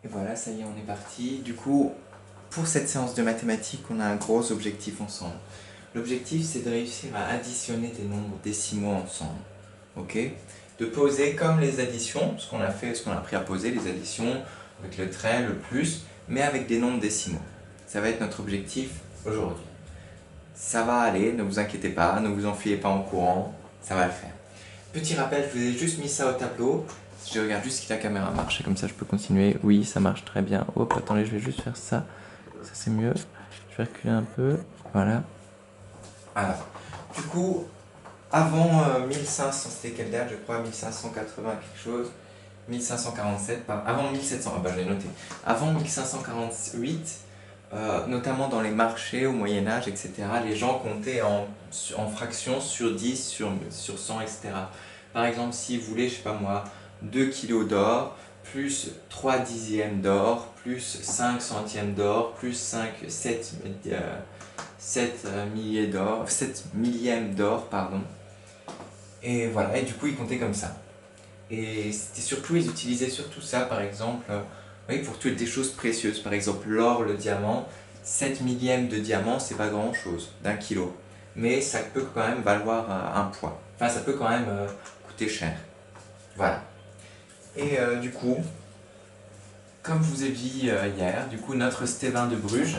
Et voilà, ça y est, on est parti. Du coup, pour cette séance de mathématiques, on a un gros objectif ensemble. L'objectif, c'est de réussir à additionner des nombres décimaux ensemble. Ok? De poser comme les additions, ce qu'on a fait, ce qu'on a appris à poser, les additions, avec le trait, le plus, mais avec des nombres décimaux. Ça va être notre objectif aujourd'hui. Ça va aller, ne vous inquiétez pas, ne vous enfuyez pas en courant, ça va le faire. Petit rappel, je vous ai juste mis ça au tableau. Je regarde juste si la caméra marche et comme ça je peux continuer. Oui, ça marche très bien. Hop, attendez, je vais juste faire ça. Ça c'est mieux. Je vais reculer un peu. Voilà. Alors, du coup, avant 1500, c'était quelle date? Je crois 1580 quelque chose. 1547, avant 1700, ah bah je l'ai noté. Avant 1548, notamment dans les marchés au Moyen-Âge, etc., les gens comptaient en fractions sur 10, sur 100, etc. Par exemple, si vous voulez, je sais pas moi, 2 kilos d'or, plus 3 dixièmes d'or, plus 5 centièmes d'or, plus 7 milliers d'or, 7 millièmes d'or, pardon. Et voilà, et du coup, ils comptaient comme ça. Et c'était surtout, ils utilisaient surtout ça, par exemple, oui, pour toutes des choses précieuses. Par exemple, l'or, le diamant, 7 millièmes de diamant, c'est pas grand chose, d'un kilo. Mais ça peut quand même valoir un poids. Enfin, ça peut quand même coûter cher. Voilà. Et du coup, comme je vous ai dit hier, du coup, notre Stéphane de Bruges,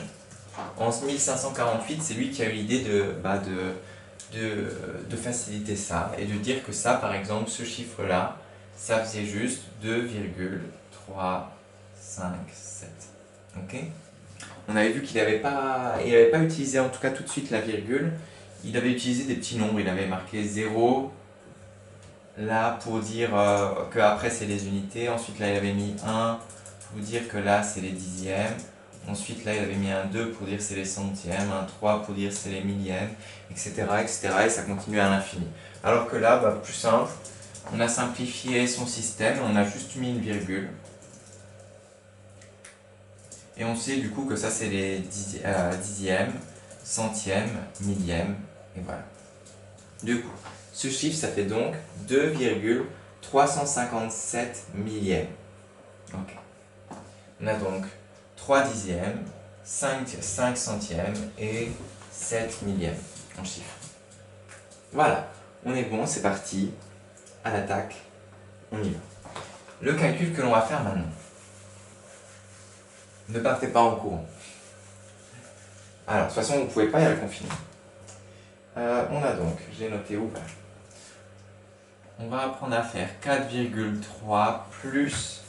en 1548, c'est lui qui a eu l'idée de faciliter ça et de dire que ça, par exemple, ce chiffre-là, ça faisait juste 2,357. Ok? On avait vu qu'il n'avait pas utilisé en tout cas tout de suite la virgule. Il avait utilisé des petits nombres. Il avait marqué 0 là pour dire que après c'est les unités. Ensuite là il avait mis 1 pour dire que là c'est les dixièmes. Ensuite là il avait mis un 2 pour dire c'est les centièmes, un 3 pour dire c'est les millièmes, etc., etc. Et ça continue à l'infini. Alors que là, bah, plus simple, on a simplifié son système, on a juste mis une virgule. Et on sait du coup que ça c'est les dixièmes, centièmes, millièmes, et voilà. Du coup, ce chiffre ça fait donc 2,357 millièmes. Ok. On a donc 3 dixièmes, 5 centièmes et 7 millièmes en chiffre. Voilà, on est bon, c'est parti. À l'attaque, on y va. Le calcul que l'on va faire maintenant. Ne partez pas en courant. Alors, de toute façon, vous ne pouvez pas, il y a le confinement. On a donc, j'ai noté où là. On va apprendre à faire 4,3 plus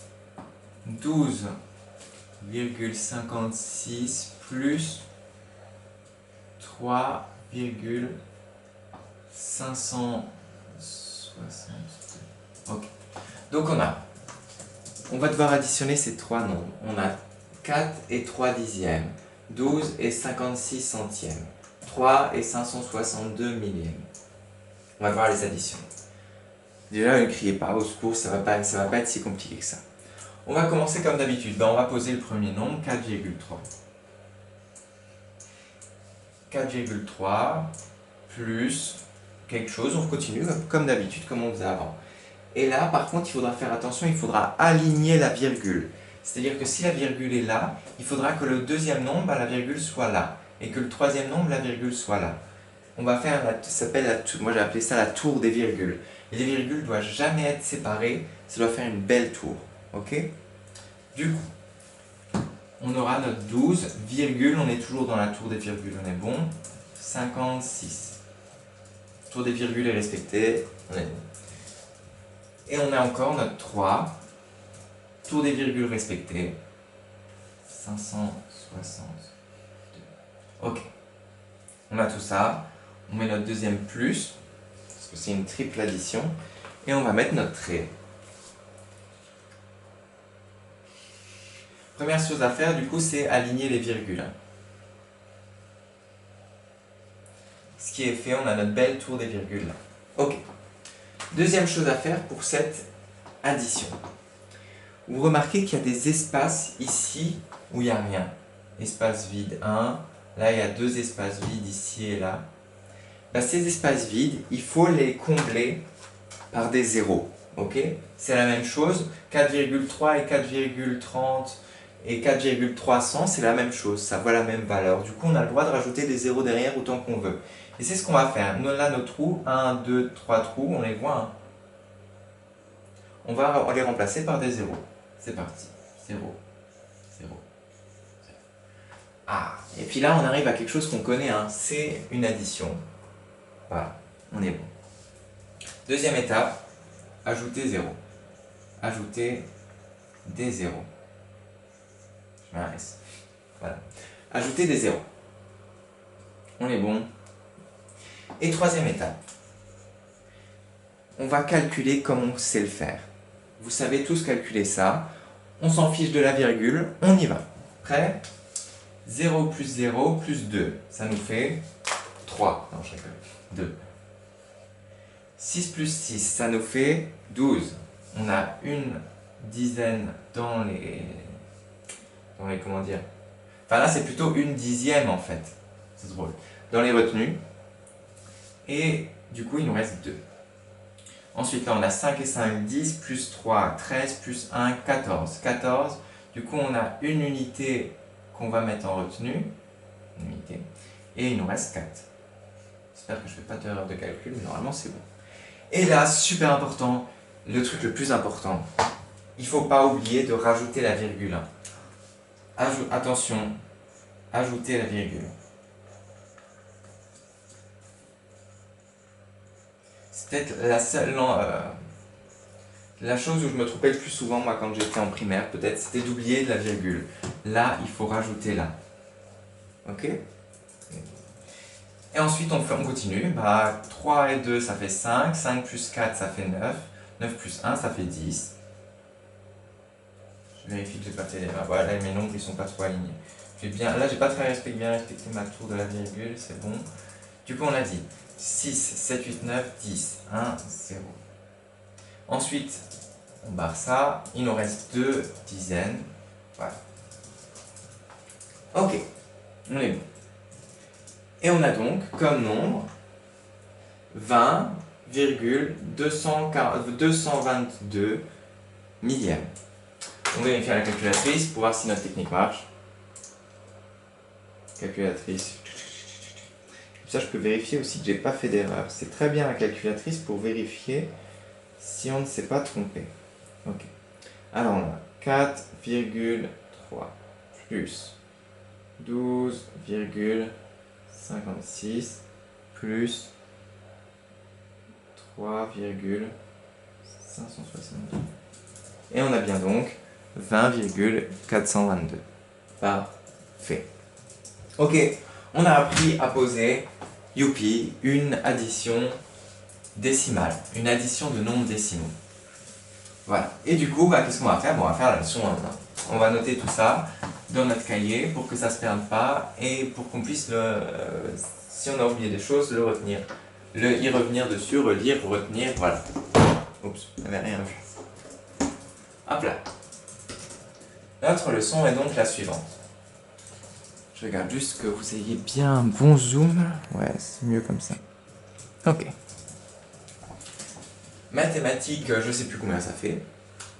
12,56 plus 3,560. Ok. Donc on va devoir additionner ces trois nombres. On a 4 et 3 dixièmes, 12 et 56 centièmes, 3 et 562 millièmes. On va devoir les additionner. Déjà, ne criez pas, au secours, ça va pas être si compliqué que ça. On va commencer comme d'habitude. On va poser le premier nombre, 4,3. 4,3 plus quelque chose, on continue comme d'habitude, comme on faisait avant. Et là, par contre, il faudra faire attention, il faudra aligner la virgule. C'est-à-dire que si la virgule est là, il faudra que le deuxième nombre, la virgule soit là. Et que le troisième nombre, la virgule soit là. On va faire, moi j'ai appelé ça la tour des virgules. Les virgules ne doivent jamais être séparées, ça doit faire une belle tour. Ok? Du coup, on aura notre 12, virgule, on est toujours dans la tour des virgules, on est bon. 56. Tour des virgules est respectée, on est bon. Et on a encore notre 3, tour des virgules respectées, 562. Ok. On a tout ça, on met notre deuxième plus, parce que c'est une triple addition, et on va mettre notre trait. Première chose à faire, du coup, c'est aligner les virgules. Ce qui est fait, on a notre belle tour des virgules là. Ok. Deuxième chose à faire pour cette addition. Vous remarquez qu'il y a des espaces ici où il n'y a rien. Espace vide 1, là il y a deux espaces vides ici et là. Ces espaces vides, il faut les combler par des zéros. Ok, c'est la même chose. 4,3 et 4,30 et 4,300, c'est la même chose. Ça vaut la même valeur. Du coup, on a le droit de rajouter des zéros derrière autant qu'on veut. Et c'est ce qu'on va faire. Nous, là, nos trous, 1, 2, 3 trous, on les voit. Hein. On va les remplacer par des zéros. C'est parti. 0, 0. Ah, et puis là, on arrive à quelque chose qu'on connaît. Hein. C'est une addition. Voilà, on est bon. Deuxième étape, ajouter 0. Ajouter des zéros. Je mets un S. Voilà. Ajouter des zéros. On est bon. Et troisième étape, on va calculer comme on sait le faire. Vous savez tous calculer ça. On s'en fiche de la virgule, on y va. Prêt? 0 plus 0 plus 2, ça nous fait 3. Non, je rigole. 2. 6 plus 6, ça nous fait 12. On a une dizaine dans les comment dire. Enfin là, c'est plutôt une dixième en fait. C'est drôle. Dans les retenues. Et du coup, il nous reste 2. Ensuite, là, on a 5 et 5, 10, plus 3, 13, plus 1, 14. 14, du coup, on a une unité qu'on va mettre en retenue. Une unité. Et il nous reste 4. J'espère que je ne fais pas d'erreur de calcul, mais normalement, c'est bon. Et là, super important, le truc le plus important, il ne faut pas oublier de rajouter la virgule. Attention, ajouter la virgule. C'est peut-être la seule la chose où je me trompais le plus souvent, moi, quand j'étais en primaire, peut-être, c'était d'oublier la virgule. Là, il faut rajouter là. Ok? Et ensuite, on continue. 3 et 2, ça fait 5. 5 plus 4, ça fait 9. 9 plus 1, ça fait 10. Je vérifie que j'ai pas fait d'erreur. Voilà, mes nombres, ils sont pas trop alignés. Là, j'ai pas très bien respecté ma tour de la virgule, c'est bon. Du coup, on a dit 6, 7, 8, 9, 10, 1, 0. Ensuite, on barre ça. Il nous reste 2 dizaines. Voilà. Ok, on est bon. Et on a donc comme nombre 20,222 millièmes. On va vérifier la calculatrice pour voir si notre technique marche. Calculatrice. Comme ça, je peux vérifier aussi que j'ai pas fait d'erreur. C'est très bien la calculatrice pour vérifier si on ne s'est pas trompé. Ok. Alors on a 4,3 plus 12,56 plus 3,562. Et on a bien donc 20,422. Parfait. Ok, on a appris à poser, youpi, une addition décimale, une addition de nombres décimaux. Voilà. Et du coup, qu'est-ce qu'on va faire? Bon, on va faire la leçon 1. On va noter tout ça dans notre cahier pour que ça ne se perde pas et pour qu'on puisse, si on a oublié des choses, le retenir. Y revenir dessus, relire, retenir, voilà. Oups, je n'avais rien vu. Hop là. Notre leçon est donc la suivante. Je regarde juste que vous ayez bien un bon zoom. Ouais, c'est mieux comme ça. Ok. Mathématiques, je ne sais plus combien ça fait.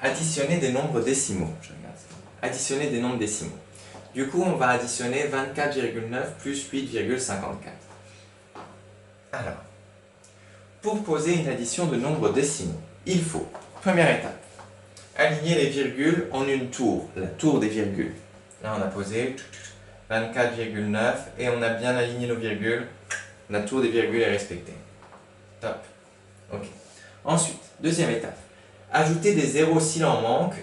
Additionner des nombres décimaux. Je regarde. Additionner des nombres décimaux. Du coup, on va additionner 24,9 plus 8,54. Alors, pour poser une addition de nombres décimaux, il faut, première étape, aligner les virgules en une tour, la tour des virgules. Là, on a posé 24,9 et on a bien aligné nos virgules. La tour des virgules est respectée. Top. Ok. Ensuite, deuxième étape, ajouter des zéros s'il manque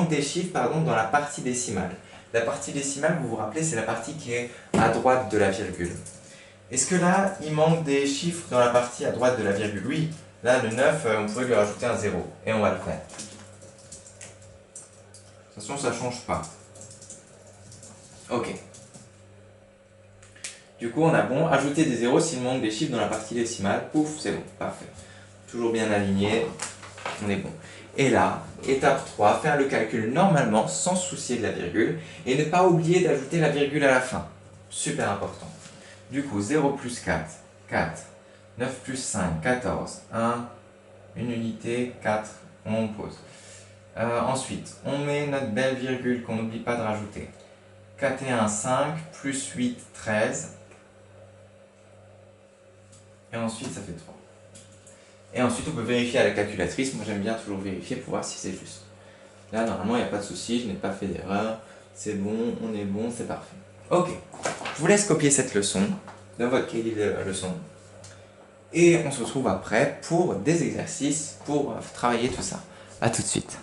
des chiffres dans la partie décimale. La partie décimale, vous vous rappelez, c'est la partie qui est à droite de la virgule. Est-ce que là, il manque des chiffres dans la partie à droite de la virgule? Oui. Là, le 9, on pourrait lui rajouter un 0. Et on va le faire. De toute façon, ça ne change pas. Ok. Du coup, on a bon. Ajouter des zéros s'il manque des chiffres dans la partie décimale. Pouf, c'est bon. Parfait. Toujours bien aligné. On est bon. Et là, étape 3, faire le calcul normalement, sans se soucier de la virgule. Et ne pas oublier d'ajouter la virgule à la fin. Super important. Du coup, 0 plus 4, 4. 9 plus 5, 14. 1, Une unité, 4, on pose. Ensuite, on met notre belle virgule qu'on n'oublie pas de rajouter. 4 et 1, 5, plus 8, 13. Et ensuite, ça fait 3. Et ensuite, on peut vérifier à la calculatrice. Moi, j'aime bien toujours vérifier pour voir si c'est juste. Là, normalement, il n'y a pas de souci, je n'ai pas fait d'erreur. C'est bon, on est bon, c'est parfait. Ok, je vous laisse copier cette leçon dans votre cahier de leçons. Et on se retrouve après pour des exercices, pour travailler tout ça. A tout de suite.